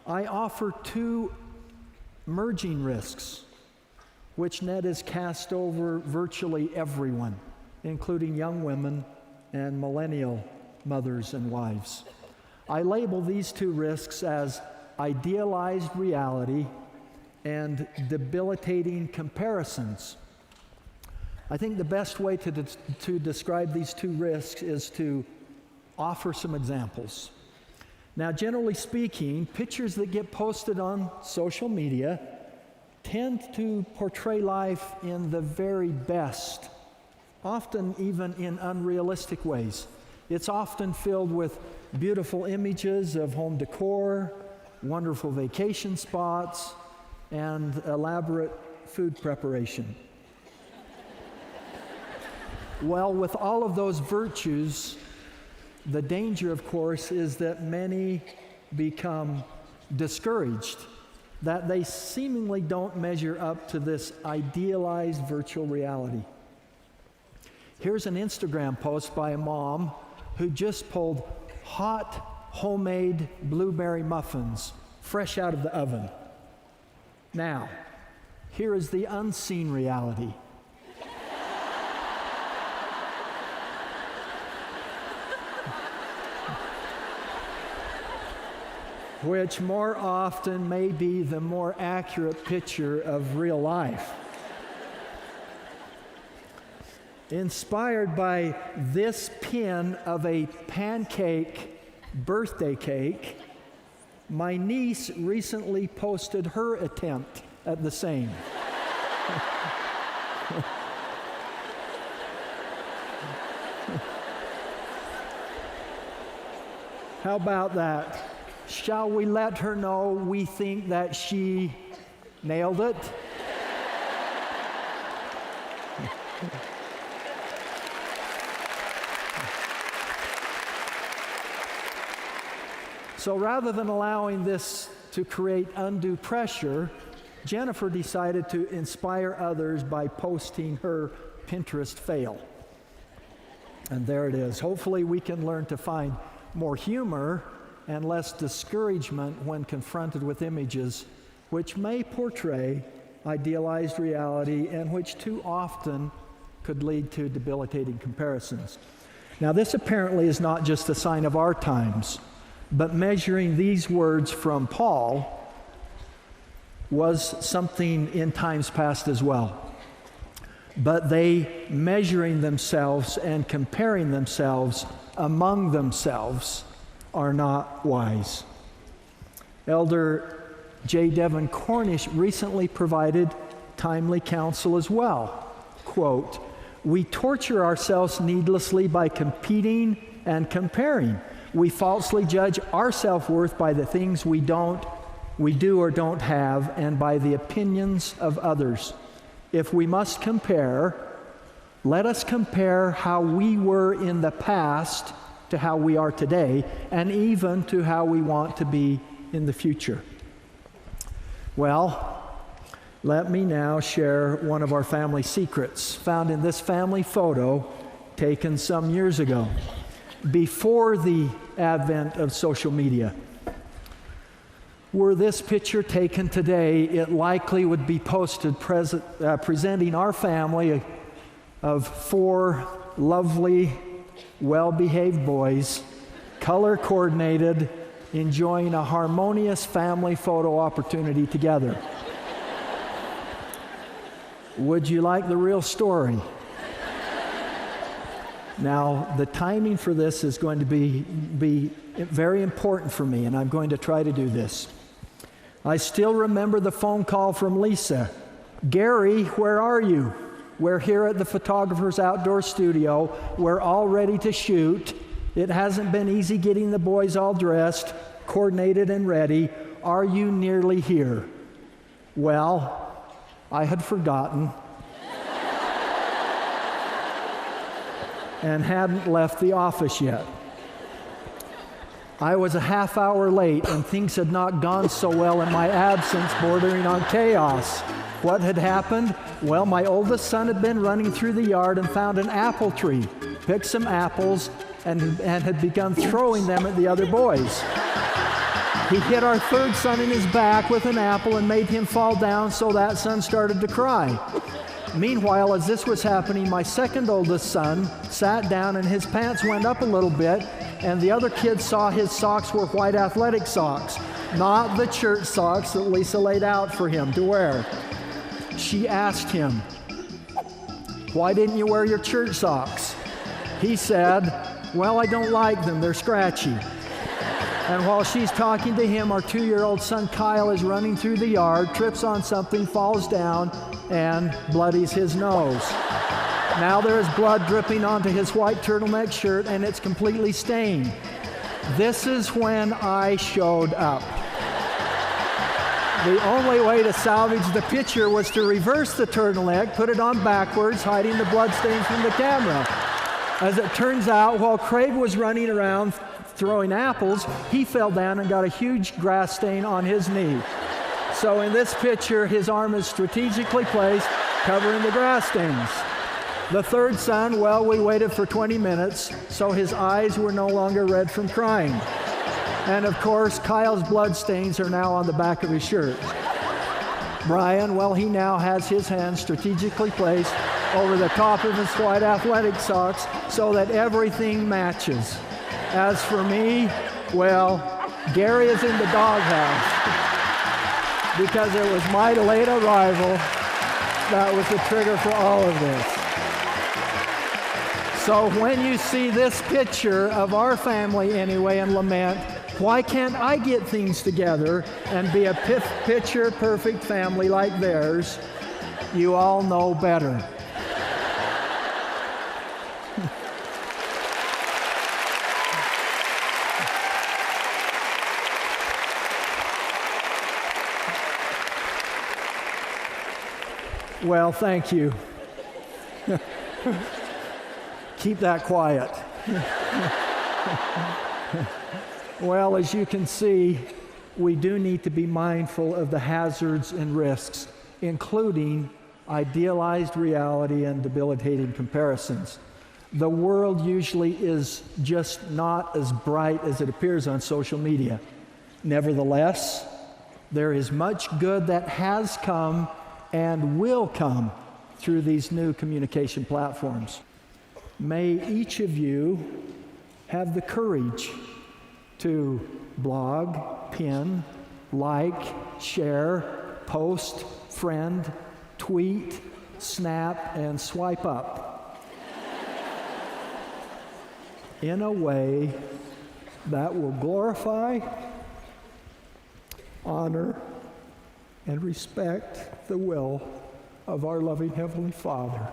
I offer two merging risks, which net is cast over virtually everyone, including young women and millennial mothers and wives. I label these two risks as idealized reality and debilitating comparisons. I think the best way to describe these two risks is to offer some examples. Now, generally speaking, pictures that get posted on social media tend to portray life in the very best, often even in unrealistic ways. It's often filled with beautiful images of home decor, wonderful vacation spots, and elaborate food preparation. Well, with all of those virtues, the danger, of course, is that many become discouraged, that they seemingly don't measure up to this idealized virtual reality. Here's an Instagram post by a mom who just pulled hot homemade blueberry muffins fresh out of the oven. Now, here is the unseen reality. Which more often may be the more accurate picture of real life. Inspired by this pin of a pancake birthday cake, my niece recently posted her attempt at the same. How about that? Shall we let her know we think that she nailed it? So rather than allowing this to create undue pressure, Jennifer decided to inspire others by posting her Pinterest fail. And there it is. Hopefully we can learn to find more humor and less discouragement when confronted with images which may portray idealized reality and which too often could lead to debilitating comparisons. Now, this apparently is not just a sign of our times, but measuring these words from Paul was something in times past as well. But they measuring themselves and comparing themselves among themselves are not wise. Elder J. Devin Cornish recently provided timely counsel as well. Quote, "We torture ourselves needlessly by competing and comparing. We falsely judge our self-worth by the things we do or don't have, and by the opinions of others. If we must compare, let us compare how we were in the past to how we are today, and even to how we want to be in the future." Well, let me now share one of our family secrets found in this family photo taken some years ago, before the advent of social media. Were this picture taken today, it likely would be posted presenting our family of 4 lovely, well-behaved boys, color-coordinated, enjoying a harmonious family photo opportunity together. Would you like the real story? Now, the timing for this is going to be very important for me, and I'm going to try to do this. I still remember the phone call from Lisa. "Gary, where are you? We're here at the photographer's outdoor studio. We're all ready to shoot. It hasn't been easy getting the boys all dressed, coordinated, and ready. Are you nearly here?" Well, I had forgotten and hadn't left the office yet. I was a half hour late, and things had not gone so well in my absence, bordering on chaos. What had happened? Well, my oldest son had been running through the yard and found an apple tree, picked some apples, and had begun throwing them at the other boys. He hit our third son in his back with an apple and made him fall down, so that son started to cry. Meanwhile, as this was happening, my second oldest son sat down and his pants went up a little bit, and the other kids saw his socks were white athletic socks, not the church socks that Lisa laid out for him to wear. She asked him, "Why didn't you wear your church socks?" He said, "Well, I don't like them, they're scratchy." And while she's talking to him, our 2-year-old son Kyle is running through the yard, trips on something, falls down, and bloodies his nose. Now there is blood dripping onto his white turtleneck shirt, and it's completely stained. This is when I showed up. The only way to salvage the picture was to reverse the turtleneck, put it on backwards, hiding the blood stains from the camera. As it turns out, while Craig was running around throwing apples, he fell down and got a huge grass stain on his knee. So in this picture, his arm is strategically placed, covering the grass stains. The third son, well, we waited for 20 minutes, so his eyes were no longer red from crying. And of course, Kyle's blood stains are now on the back of his shirt. Brian, well, he now has his hand strategically placed over the top of his white athletic socks so that everything matches. As for me, well, Gary is in the doghouse because it was my late arrival that was the trigger for all of this. So when you see this picture of our family anyway and lament, why can't I get things together and be a picture-perfect family like theirs? You all know better. Well, thank you. Keep that quiet. Well, as you can see, we do need to be mindful of the hazards and risks, including idealized reality and debilitating comparisons. The world usually is just not as bright as it appears on social media. Nevertheless, there is much good that has come and will come through these new communication platforms. May each of you have the courage to blog, pin, like, share, post, friend, tweet, snap, and swipe up in a way that will glorify, honor, and respect the will of our loving Heavenly Father.